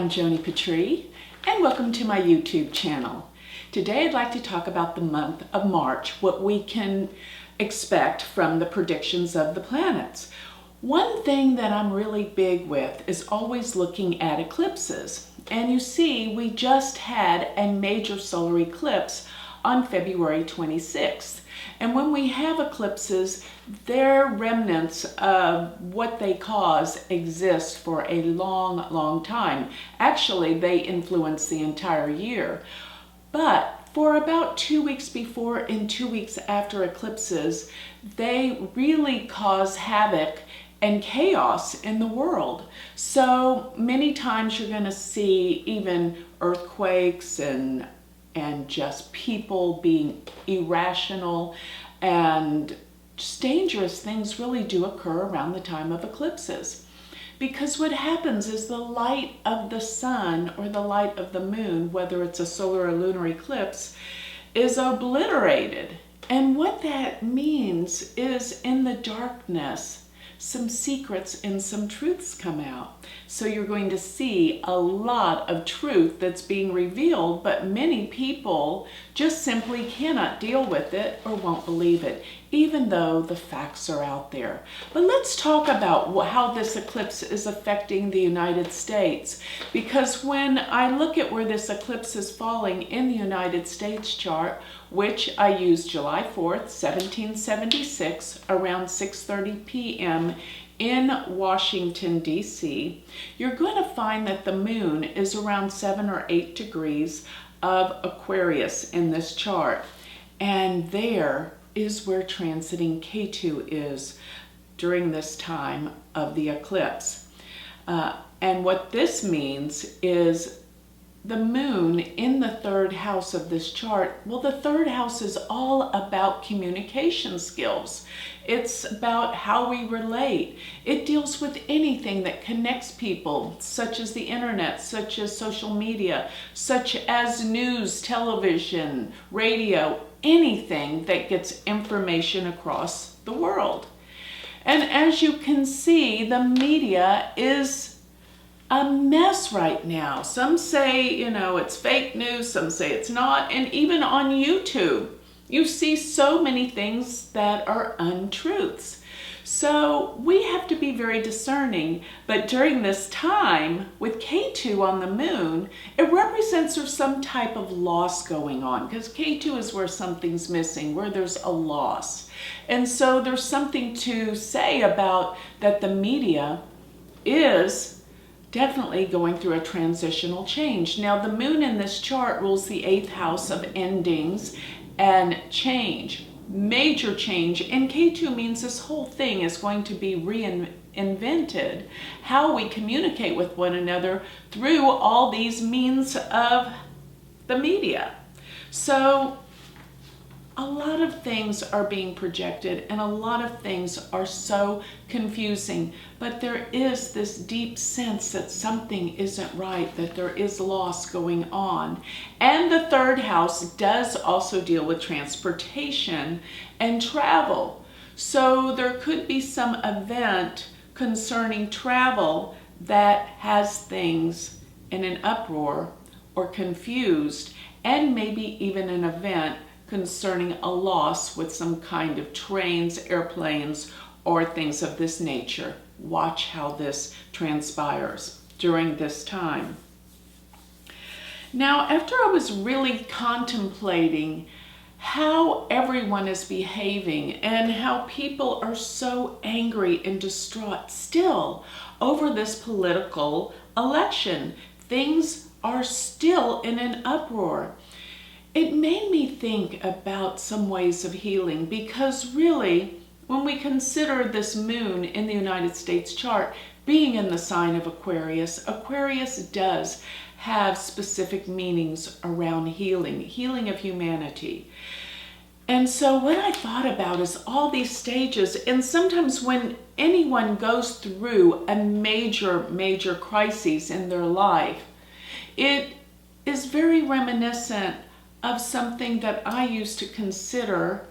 I'm Joni Patry, and welcome to my YouTube channel. Today I'd like to talk about the month of March, what we can expect from the predictions of the planets. One thing that I'm really big with is always looking at eclipses. And you see, we just had a major solar eclipse on February 26th. And when we have eclipses, their remnants of what they cause exist for a long, long time. Actually, they influence the entire year. But for about 2 weeks before and 2 weeks after eclipses, they really cause havoc and chaos in the world. So many times you're going to see even earthquakes and just people being irrational, and just dangerous things really do occur around the time of eclipses. Because what happens is the light of the sun or the light of the moon, whether it's a solar or lunar eclipse, is obliterated. And what that means is in the darkness, some secrets and some truths come out. So you're going to see a lot of truth that's being revealed, but many people just simply cannot deal with it or won't believe it, even though the facts are out there. But let's talk about how this eclipse is affecting the United States, because when I look at where this eclipse is falling in the United States chart, which I used July 4th, 1776, around 6:30 p.m. in Washington, D.C., you're going to find that the moon is around 7 or 8 degrees of Aquarius in this chart. And there is where transiting Ketu is during this time of the eclipse. And what this means is the moon in the third house of this chart. Well, the third house is all about communication skills. It's about how we relate. It deals with anything that connects people, such as the internet, such as social media, such as news, television, radio, anything that gets information across the world. And as you can see, the media is a mess right now. Some say, it's fake news, some say it's not, and even on YouTube, you see so many things that are untruths. So we have to be very discerning, but during this time, with Ketu on the moon, it represents there's some type of loss going on, because Ketu is where something's missing, where there's a loss. And so there's something to say about that the media is definitely going through a transitional change. Now, the moon in this chart rules the 8th house of endings and change, major change. And Ketu means this whole thing is going to be reinvented, how we communicate with one another through all these means of the media. So a lot of things are being projected and a lot of things are so confusing, but there is this deep sense that something isn't right, that there is loss going on. And the third house does also deal with transportation and travel. So there could be some event concerning travel that has things in an uproar or confused, and maybe even an event concerning a loss with some kind of trains, airplanes, or things of this nature. Watch how this transpires during this time. Now, after I was really contemplating how everyone is behaving and how people are so angry and distraught still over this political election, things are still in an uproar. It made me think about some ways of healing, because really, when we consider this moon in the United States chart being in the sign of Aquarius, Aquarius does have specific meanings around healing of humanity. And so what I thought about is all these stages, and sometimes when anyone goes through a major crisis in their life, it is very reminiscent of something that I used to consider.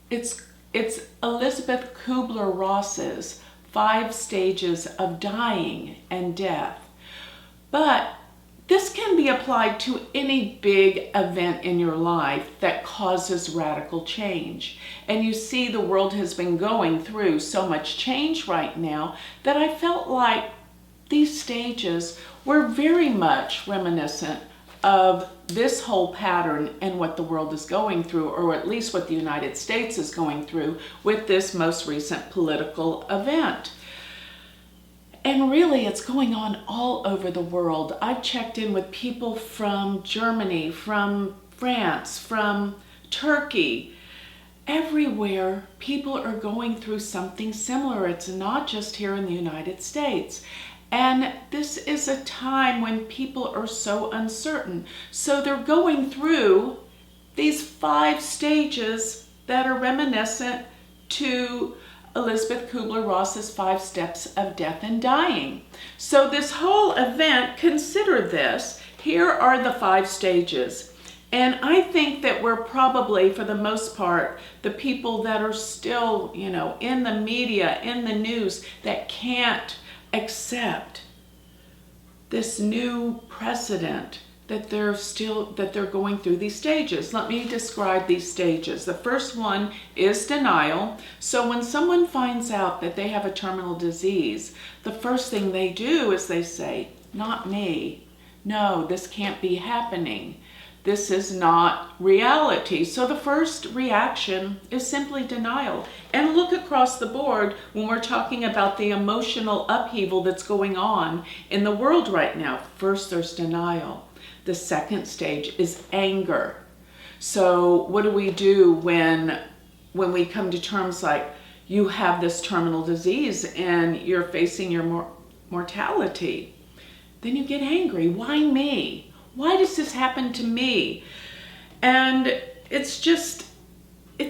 It's Elizabeth Kubler-Ross's 5 stages of dying and death. But This can be applied to any big event in your life that causes radical change. And you see the world has been going through so much change right now that I felt like these stages were very much reminiscent of this whole pattern and what the world is going through, or at least what the United States is going through with this most recent political event. And really, it's going on all over the world. I've checked in with people from Germany, from France, from Turkey. Everywhere, people are going through something similar. It's not just here in the United States. And this is a time when people are so uncertain. So they're going through these 5 stages that are reminiscent to Elizabeth Kubler-Ross's 5 steps of death and dying. So this whole event, consider this. Here are the 5 stages. And I think that we're probably, for the most part, the people that are still, in the media, in the news, that can't accept this new precedent that they're going through these stages. Let me describe these stages. The first one is denial. So when someone finds out that they have a terminal disease, the first thing they do is they say, "Not me. No, this can't be happening. This is not reality." So the first reaction is simply denial. And look across the board when we're talking about the emotional upheaval that's going on in the world right now. First, there's denial. The second stage is anger. So what do we do when we come to terms like you have this terminal disease and you're facing your mortality? Then you get angry. Why me? Why does this happen to me? And it's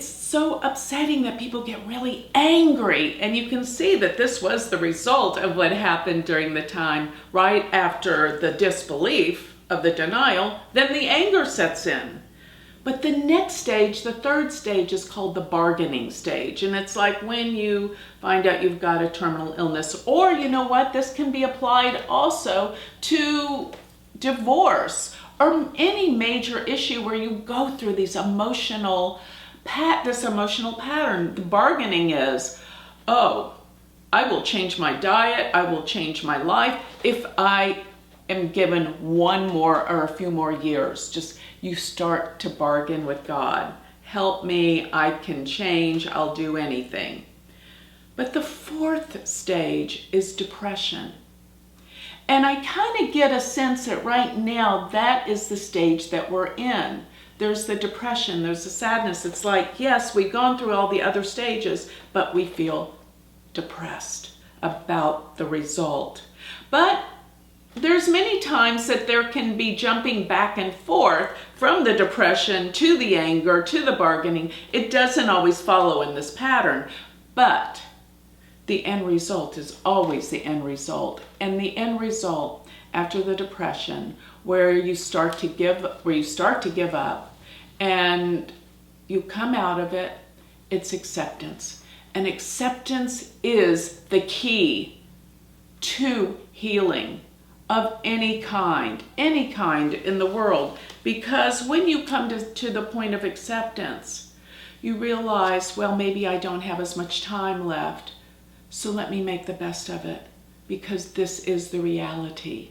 so upsetting that people get really angry. And you can see that this was the result of what happened during the time right after the disbelief of the denial. Then the anger sets in. But the next stage, the third stage, is called the bargaining stage. And it's like when you find out you've got a terminal illness. Or, you know what, this can be applied also to divorce or any major issue where you go through this emotional pattern. The bargaining is, oh, I will change my diet, I will change my life if I am given one more or a few more years. Just you start to bargain with God. Help me, I can change, I'll do anything. But the fourth stage is depression. And I kind of get a sense that right now that is the stage that we're in. There's the depression, there's the sadness. It's like, yes, we've gone through all the other stages, but we feel depressed about the result. But there's many times that there can be jumping back and forth from the depression to the anger to the bargaining. It doesn't always follow in this pattern, but the end result is always the end result. And the end result after the depression, where you start to give up and you come out of it, it's acceptance. And acceptance is the key to healing of any kind in the world. Because when you come to the point of acceptance, you realize, well, maybe I don't have as much time left, so let me make the best of it, because this is the reality.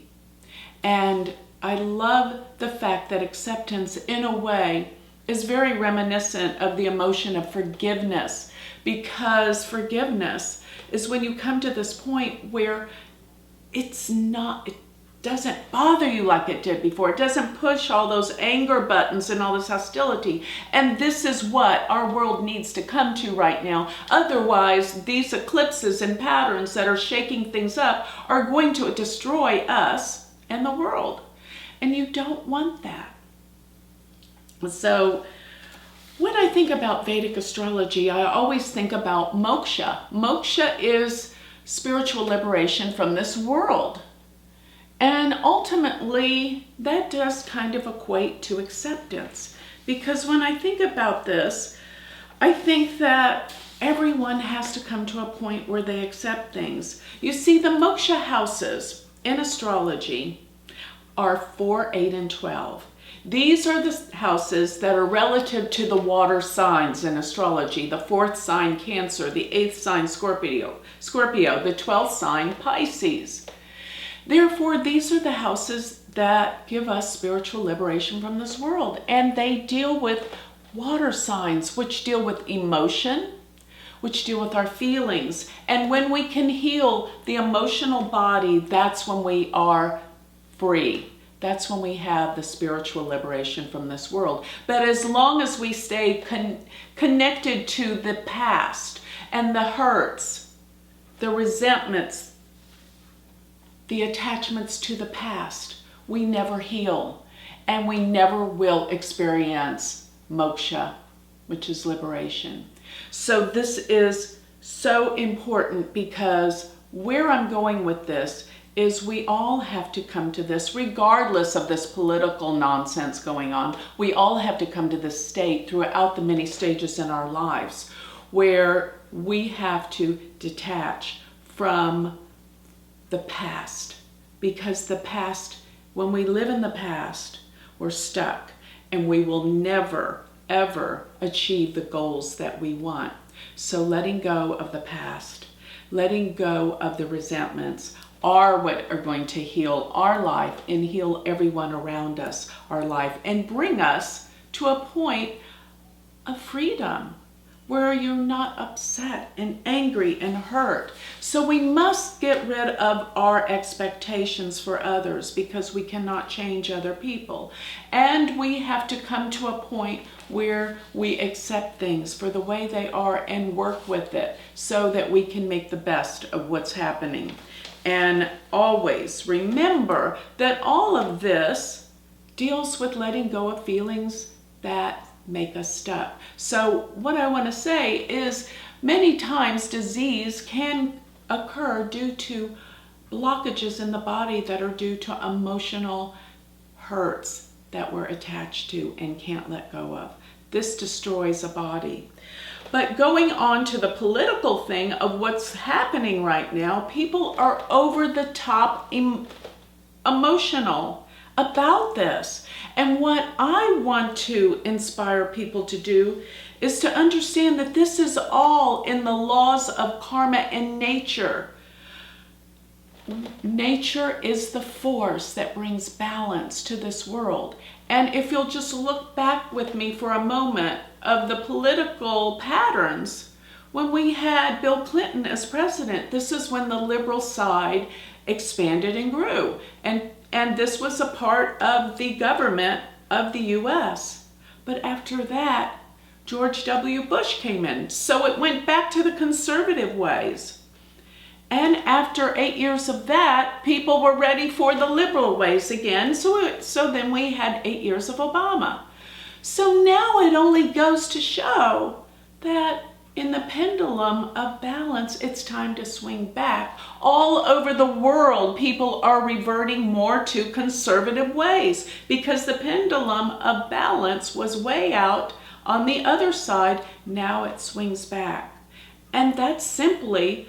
And I love the fact that acceptance, in a way, is very reminiscent of the emotion of forgiveness, because forgiveness is when you come to this point where it doesn't bother you like it did before. It doesn't push all those anger buttons and all this hostility. And this is what our world needs to come to right now. Otherwise, these eclipses and patterns that are shaking things up are going to destroy us and the world. And you don't want that. So when I think about Vedic astrology, I always think about moksha. Moksha is spiritual liberation from this world. And ultimately, that does kind of equate to acceptance. Because when I think about this, I think that everyone has to come to a point where they accept things. You see, the moksha houses in astrology are 4, 8, and 12. These are the houses that are relative to the water signs in astrology. The 4th sign, Cancer, the 8th sign, Scorpio, the 12th sign, Pisces. Therefore, these are the houses that give us spiritual liberation from this world. And they deal with water signs, which deal with emotion, which deal with our feelings. And when we can heal the emotional body, that's when we are free. That's when we have the spiritual liberation from this world. But as long as we stay connected to the past and the hurts, the resentments, the attachments to the past, we never heal, and we never will experience moksha, which is liberation. So this is so important, because where I'm going with this is we all have to come to this, regardless of this political nonsense going on. We all have to come to this state throughout the many stages in our lives where we have to detach from the past, because the past, when we live in the past, we're stuck, and we will never, ever achieve the goals that we want. So letting go of the past, letting go of the resentments, are what are going to heal our life and heal everyone around us, our life, and bring us to a point of freedom where you're not upset and angry and hurt. So we must get rid of our expectations for others, because we cannot change other people. And we have to come to a point where we accept things for the way they are and work with it so that we can make the best of what's happening. And always remember that all of this deals with letting go of feelings that make us stuck. So what I want to say is, many times disease can occur due to blockages in the body that are due to emotional hurts that we're attached to and can't let go of. This destroys a body. But going on to the political thing of what's happening right now, people are over the top emotional about this. And what I want to inspire people to do is to understand that this is all in the laws of karma and nature. Nature is the force that brings balance to this world. And if you'll just look back with me for a moment of the political patterns, when we had Bill Clinton as president, this is when the liberal side expanded and grew. And this was a part of the government of the US. But after that, George W. Bush came in. So it went back to the conservative ways. And after 8 years of that, people were ready for the liberal ways again. So then we had 8 years of Obama. So now it only goes to show that in the pendulum of balance, it's time to swing back. All over the world, people are reverting more to conservative ways, because the pendulum of balance was way out on the other side. Now it swings back. And that's simply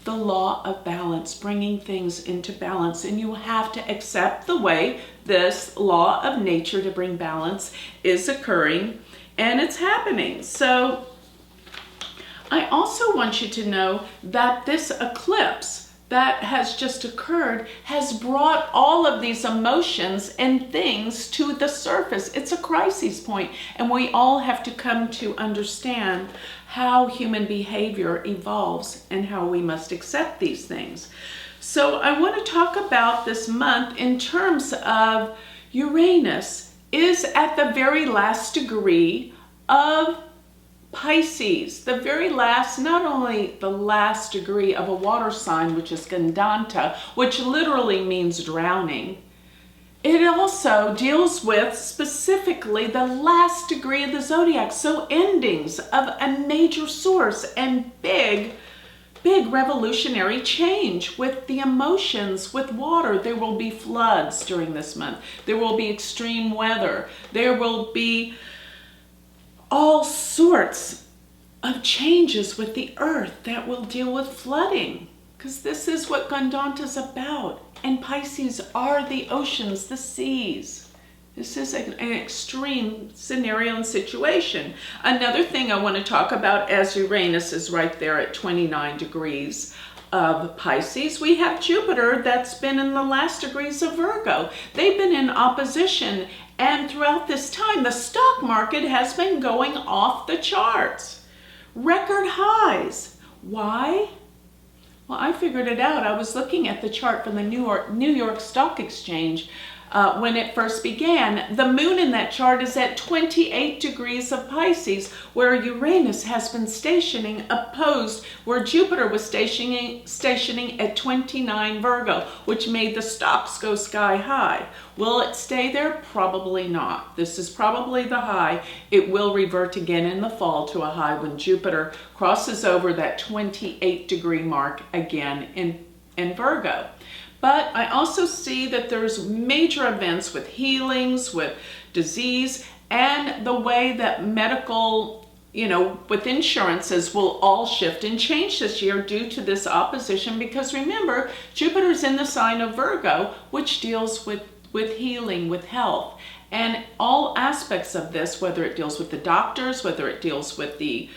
the law of balance, bringing things into balance. And you have to accept the way this law of nature to bring balance is occurring, and it's happening. So I also want you to know that this eclipse that has just occurred has brought all of these emotions and things to the surface. It's a crisis point, and we all have to come to understand how human behavior evolves and how we must accept these things. So I want to talk about this month in terms of Uranus is at the very last degree of Pisces, the very last, not only the last degree of a water sign, which is Gandanta, which literally means drowning. It also deals with specifically the last degree of the zodiac, so endings of a major source and big revolutionary change with the emotions, with water. There will be floods during this month. There will be extreme weather. There will be all sorts of changes with the earth that will deal with flooding, because this is what Gandanta about. And Pisces are the oceans, the seas. This is an extreme scenario and situation. Another thing I want to talk about, as Uranus is right there at 29 degrees of Pisces, we have Jupiter that's been in the last degrees of Virgo. They've been in opposition, and throughout this time, the stock market has been going off the charts. Record highs. Why? Well, I figured it out. I was looking at the chart from the New York Stock Exchange when it first began. The moon in that chart is at 28 degrees of Pisces, where Uranus has been stationing opposed, where Jupiter was stationing at 29 Virgo, which made the stocks go sky high. Will it stay there? Probably not. This is probably the high. It will revert again in the fall to a high when Jupiter crosses over that 28 degree mark again in Virgo. But I also see that there's major events with healings, with disease, and the way that medical, with insurances will all shift and change this year due to this opposition. Because remember, Jupiter's in the sign of Virgo, which deals with healing, with health. And all aspects of this, whether it deals with the doctors, whether it deals with the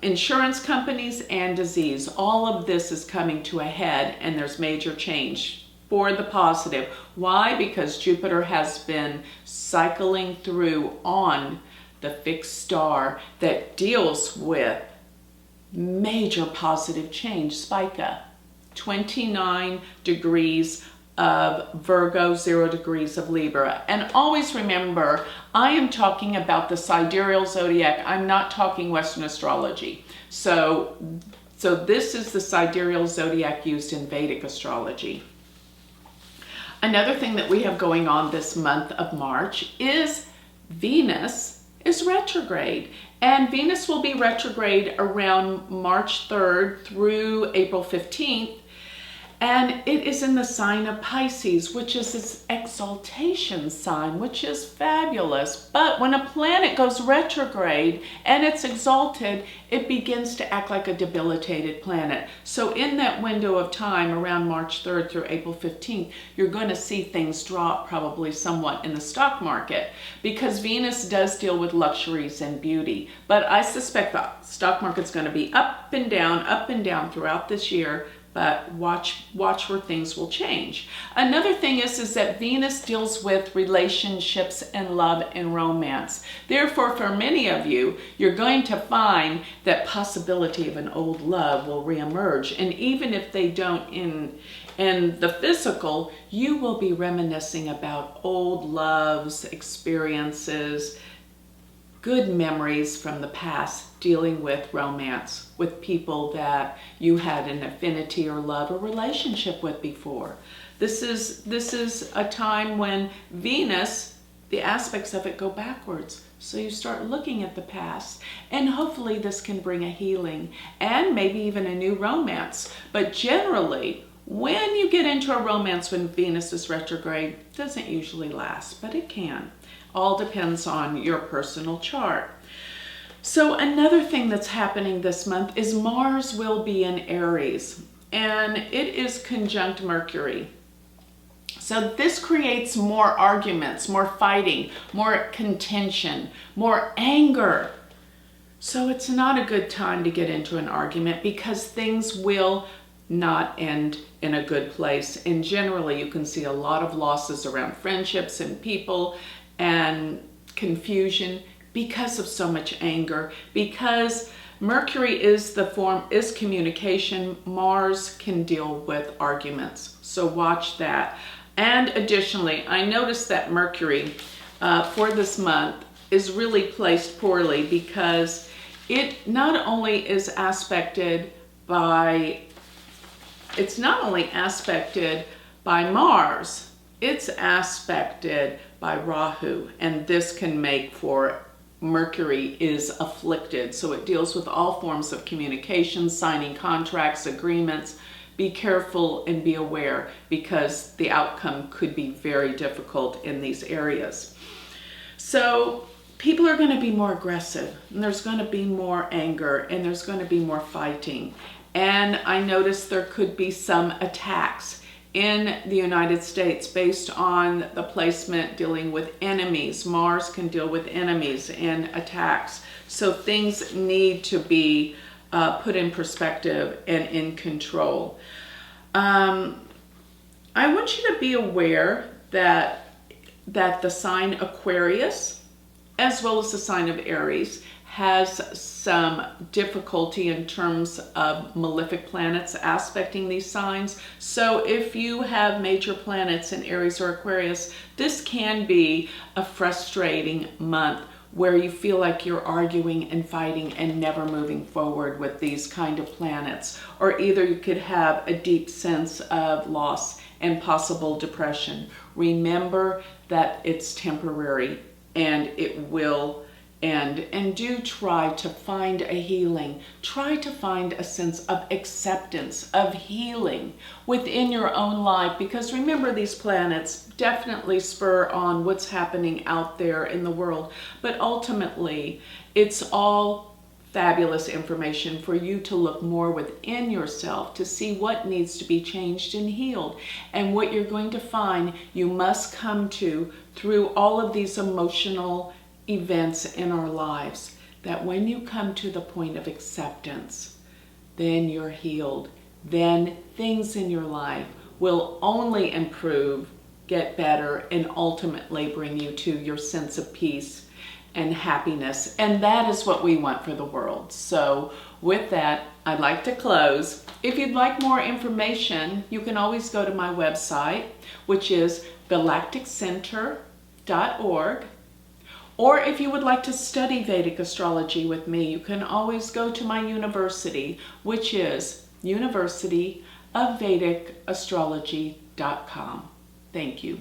insurance companies and disease, all of this is coming to a head, and there's major change for the positive. Why? Because Jupiter has been cycling through on the fixed star that deals with major positive change, Spica. 29 degrees of Virgo, 0 degrees of Libra. And always remember, I am talking about the sidereal zodiac. I'm not talking Western astrology. So this is the sidereal zodiac used in Vedic astrology. Another thing that we have going on this month of March is Venus is retrograde. And Venus will be retrograde around March 3rd through April 15th. And it is in the sign of Pisces, which is its exaltation sign, which is fabulous. But when a planet goes retrograde and it's exalted, it begins to act like a debilitated planet. So in that window of time around March 3rd through April 15th, you're going to see things drop probably somewhat in the stock market, because Venus does deal with luxuries and beauty. But I suspect the stock market's going to be up and down throughout this year. But watch where things will change. Another thing is that Venus deals with relationships and love and romance. Therefore, for many of you, you're going to find that possibility of an old love will reemerge. And even if they don't in the physical, you will be reminiscing about old loves, experiences, good memories from the past dealing with romance, with people that you had an affinity or love or relationship with before. This is a time when Venus, the aspects of it go backwards. So you start looking at the past, and hopefully this can bring a healing and maybe even a new romance. But generally, when you get into a romance when Venus is retrograde, it doesn't usually last, but it can. All depends on your personal chart. So another thing that's happening this month is Mars will be in Aries, and it is conjunct Mercury. So this creates more arguments, more fighting, more contention, more anger. So it's not a good time to get into an argument, because things will not end in a good place. And generally you can see a lot of losses around friendships and people and confusion because of so much anger. Because Mercury is communication, Mars can deal with arguments. So watch that. And additionally, I noticed that Mercury for this month is really placed poorly, because it not only is aspected by Mars, it's aspected by Rahu, and this can make for Mercury is afflicted. So it deals with all forms of communication, signing contracts, agreements. Be careful and be aware, because the outcome could be very difficult in these areas. So people are going to be more aggressive, and there's going to be more anger, and there's going to be more fighting. And I noticed there could be some attacks in the United States based on the placement dealing with enemies. Mars can deal with enemies and attacks. So things need to be put in perspective and in control. I want you to be aware that the sign Aquarius, as well as the sign of Aries, has some difficulty in terms of malefic planets aspecting these signs. So if you have major planets in Aries or Aquarius, this can be a frustrating month where you feel like you're arguing and fighting and never moving forward with these kind of planets. Or either you could have a deep sense of loss and possible depression. Remember that it's temporary and it will end. And do try to find a healing. Try to find a sense of acceptance, of healing within your own life. Because remember, these planets definitely spur on what's happening out there in the world. But ultimately, it's all fabulous information for you to look more within yourself to see what needs to be changed and healed. And what you're going to find you must come to through all of these emotional events in our lives, that when you come to the point of acceptance, then you're healed. Then things in your life will only improve, get better, and ultimately bring you to your sense of peace and happiness. And that is what we want for the world. So with that, I'd like to close. If you'd like more information, you can always go to my website, which is galacticcenter.org. Or if you would like to study Vedic astrology with me, you can always go to my university, which is University of Vedic Astrology.com. Thank you.